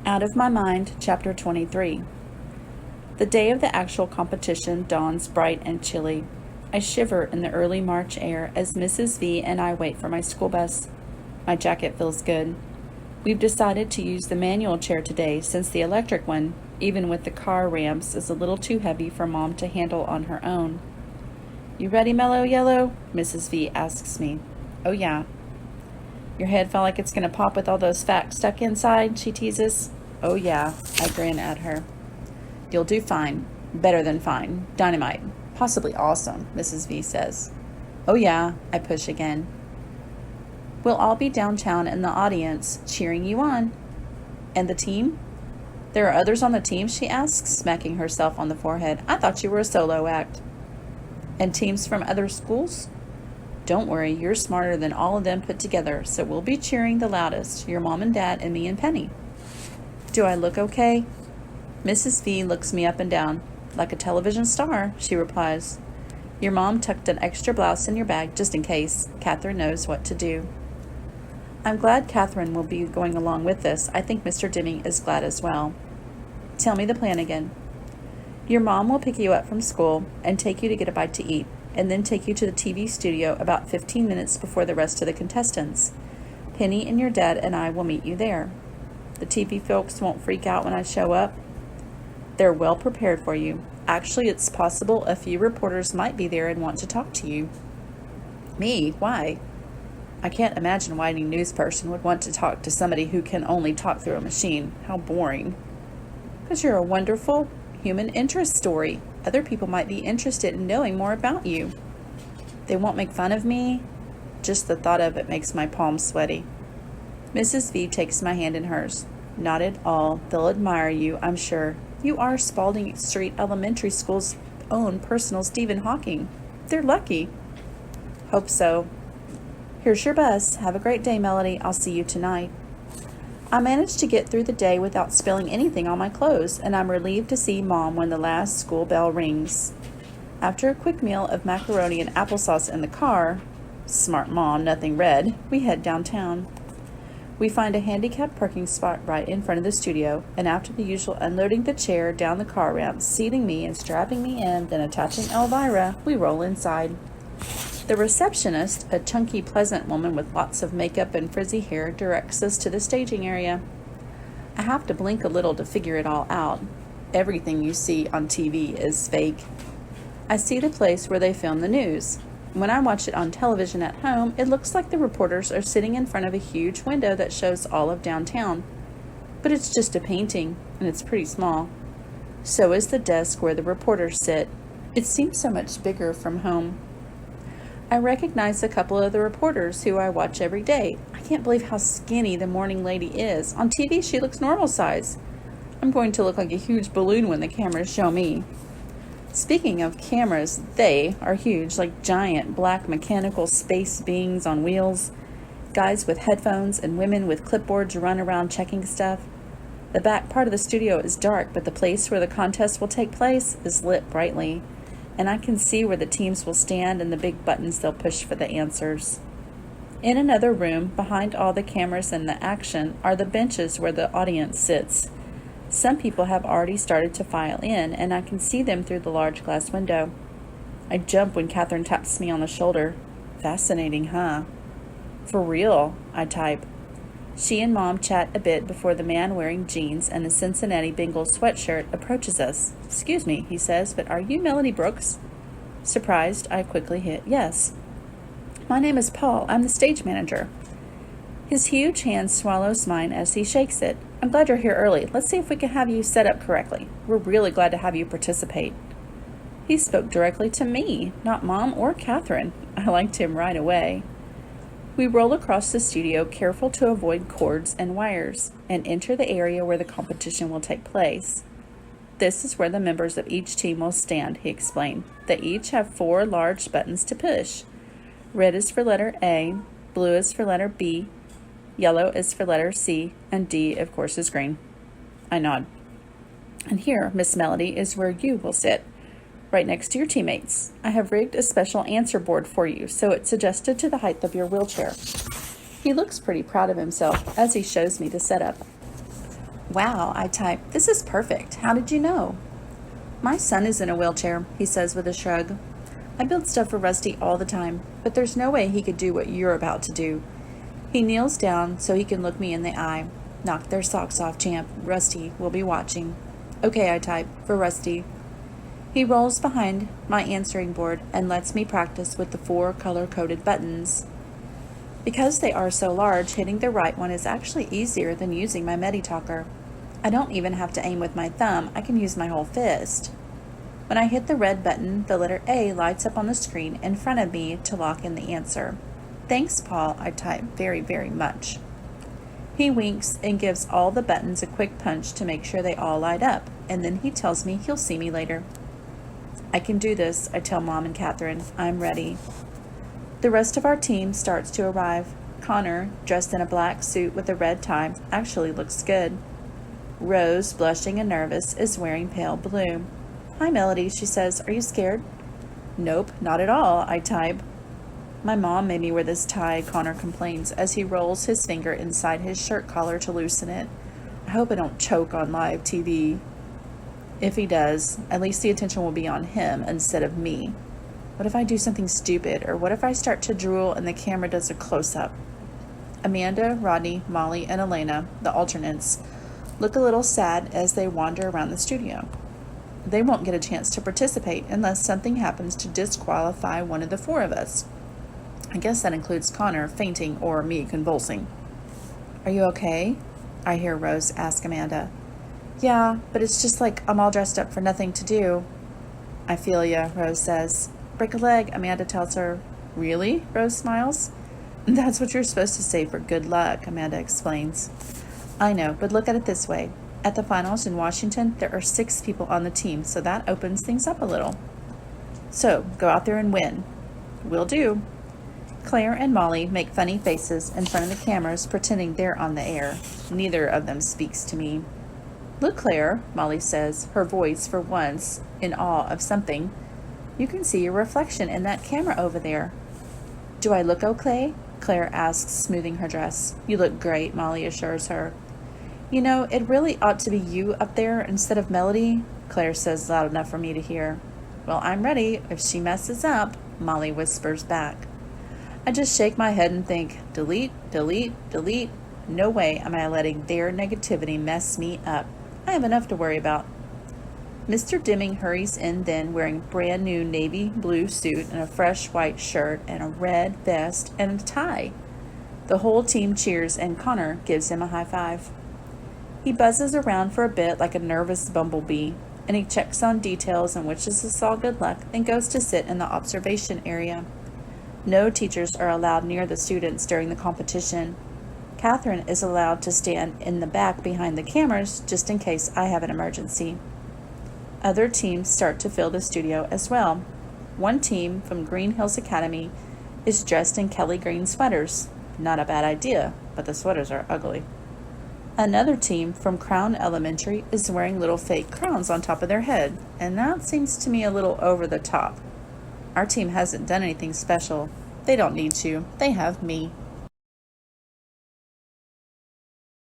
Out of My Mind, Chapter 23. The day of the actual competition dawns bright and chilly. I shiver in the early March air as Mrs. V and I wait for my school bus. My jacket feels good. We've decided to use the manual chair today since the electric one, even with the car ramps, is a little too heavy for Mom to handle on her own. "You ready, Mellow Yellow?" Mrs. V asks me. "Oh, yeah." "Your head felt like it's going to pop with all those facts stuck inside?" she teases. "Oh, yeah." I grin at her. "You'll do fine. Better than fine. Dynamite. Possibly awesome," Mrs. V says. "Oh, yeah." I push again. "We'll all be downtown in the audience, cheering you on." "And the team?" "There are others on the team?" she asks, smacking herself on the forehead. "I thought you were a solo act." "And teams from other schools?" "Don't worry, you're smarter than all of them put together, so we'll be cheering the loudest, your mom and dad and me and Penny." "Do I look okay?" Mrs. V looks me up and down. "Like a television star," she replies. "Your mom tucked an extra blouse in your bag just in case. Catherine knows what to do." I'm glad Catherine will be going along with this. I think Mr. Deming is glad as well. "Tell me the plan again." "Your mom will pick you up from school and take you to get a bite to eat, and then take you to the TV studio about 15 minutes before the rest of the contestants. Penny and your dad and I will meet you there. The TV folks won't freak out when I show up. They're well prepared for you. Actually, it's possible a few reporters might be there and want to talk to you." "Me? Why?" "I can't imagine why any news person would want to talk to somebody who can only talk through a machine. How boring." "Because you're a wonderful human interest story. Other people might be interested in knowing more about you." "They won't make fun of me?" Just the thought of it makes my palms sweaty. Mrs. V takes my hand in hers. "Not at all. They'll admire you, I'm sure. You are Spalding Street Elementary School's own personal Stephen Hawking. They're lucky." "Hope so. Here's your bus. Have a great day, Melody. I'll see you tonight." I managed to get through the day without spilling anything on my clothes, and I'm relieved to see Mom when the last school bell rings. After a quick meal of macaroni and applesauce in the car, smart Mom, nothing red, we head downtown. We find a handicapped parking spot right in front of the studio, and after the usual unloading the chair down the car ramp, seating me and strapping me in, then attaching Elvira, we roll inside. The receptionist, a chunky, pleasant woman with lots of makeup and frizzy hair, directs us to the staging area. I have to blink a little to figure it all out. Everything you see on TV is fake. I see the place where they film the news. When I watch it on television at home, it looks like the reporters are sitting in front of a huge window that shows all of downtown. But it's just a painting, and it's pretty small. So is the desk where the reporters sit. It seems so much bigger from home. I recognize a couple of the reporters who I watch every day. I can't believe how skinny the morning lady is. On TV, she looks normal size. I'm going to look like a huge balloon when the cameras show me. Speaking of cameras, they are huge, like giant black mechanical space beings on wheels. Guys with headphones and women with clipboards run around checking stuff. The back part of the studio is dark, but the place where the contest will take place is lit brightly, and I can see where the teams will stand and the big buttons they'll push for the answers. In another room, behind all the cameras and the action, are the benches where the audience sits. Some people have already started to file in, and I can see them through the large glass window. I jump when Catherine taps me on the shoulder. "Fascinating, huh?" "For real," I type. She and Mom chat a bit before the man wearing jeans and a Cincinnati Bengals sweatshirt approaches us. "Excuse me," he says, "but are you Melody Brooks?" Surprised, I quickly hit yes. "My name is Paul. I'm the stage manager." His huge hand swallows mine as he shakes it. "I'm glad you're here early. Let's see if we can have you set up correctly. We're really glad to have you participate." He spoke directly to me, not Mom or Catherine. I liked him right away. We roll across the studio, careful to avoid cords and wires, and enter the area where the competition will take place. "This is where the members of each team will stand," he explained. "They each have 4 large buttons to push. Red is for letter A, blue is for letter B, yellow is for letter C, and D, of course, is green." I nod. "And here, Miss Melody, is where you will sit, right next to your teammates. I have rigged a special answer board for you, so it's adjusted to the height of your wheelchair." He looks pretty proud of himself as he shows me the setup. Wow, I type, this is perfect. How did you know? My son is in a wheelchair, he says with a shrug. I build stuff for Rusty all the time, but there's no way he could do what you're about to do. He kneels down so he can look me in the eye. Knock their socks off, champ. Rusty will be watching. Okay, I type, for Rusty. He rolls behind my answering board and lets me practice with the 4 color-coded buttons. Because they are so large, hitting the right one is actually easier than using my Meditalker. I don't even have to aim with my thumb, I can use my whole fist. When I hit the red button, the letter A lights up on the screen in front of me to lock in the answer. Thanks, Paul, I type, very, very much. He winks and gives all the buttons a quick punch to make sure they all light up, and then he tells me he'll see me later. I can do this, I tell Mom and Catherine. I'm ready. The rest of our team starts to arrive. Connor, dressed in a black suit with a red tie, actually looks good. Rose, blushing and nervous, is wearing pale blue. Hi, Melody, she says. Are you scared? Nope, not at all, I type. My mom made me wear this tie, Connor complains, as he rolls his finger inside his shirt collar to loosen it. I hope I don't choke on live TV. If he does, at least the attention will be on him instead of me. What if I do something stupid, or what if I start to drool and the camera does a close-up? Amanda, Rodney, Molly, and Elena, the alternates, look a little sad as they wander around the studio. They won't get a chance to participate unless something happens to disqualify one of the 4 of us. I guess that includes Connor fainting or me convulsing. Are you okay? I hear Rose ask Amanda. Yeah, but it's just like I'm all dressed up for nothing to do. I feel ya, Rose says. Break a leg, Amanda tells her. Really? Rose smiles. That's what you're supposed to say for good luck, Amanda explains. I know, but look at it this way. At the finals in Washington, there are 6 people on the team, so that opens things up a little. So, go out there and win. Will do. Claire and Molly make funny faces in front of the cameras, pretending they're on the air. Neither of them speaks to me. Look, Claire, Molly says, her voice for once in awe of something. You can see your reflection in that camera over there. Do I look okay? Claire asks, smoothing her dress. You look great, Molly assures her. You know, it really ought to be you up there instead of Melody, Claire says loud enough for me to hear. Well, I'm ready. If she messes up, Molly whispers back. I just shake my head and think, delete, delete, delete. No way am I letting their negativity mess me up. I have enough to worry about. Mr. Deming hurries in then, wearing a brand new navy blue suit and a fresh white shirt and a red vest and a tie. The whole team cheers and Connor gives him a high five. He buzzes around for a bit like a nervous bumblebee, and he checks on details and wishes us all good luck, then goes to sit in the observation area. No teachers are allowed near the students during the competition. Catherine is allowed to stand in the back behind the cameras just in case I have an emergency. Other teams start to fill the studio as well. One team from Green Hills Academy is dressed in Kelly green sweaters. Not a bad idea, but the sweaters are ugly. Another team from Crown Elementary is wearing little fake crowns on top of their head, and that seems to me a little over the top. Our team hasn't done anything special. They don't need to. They have me.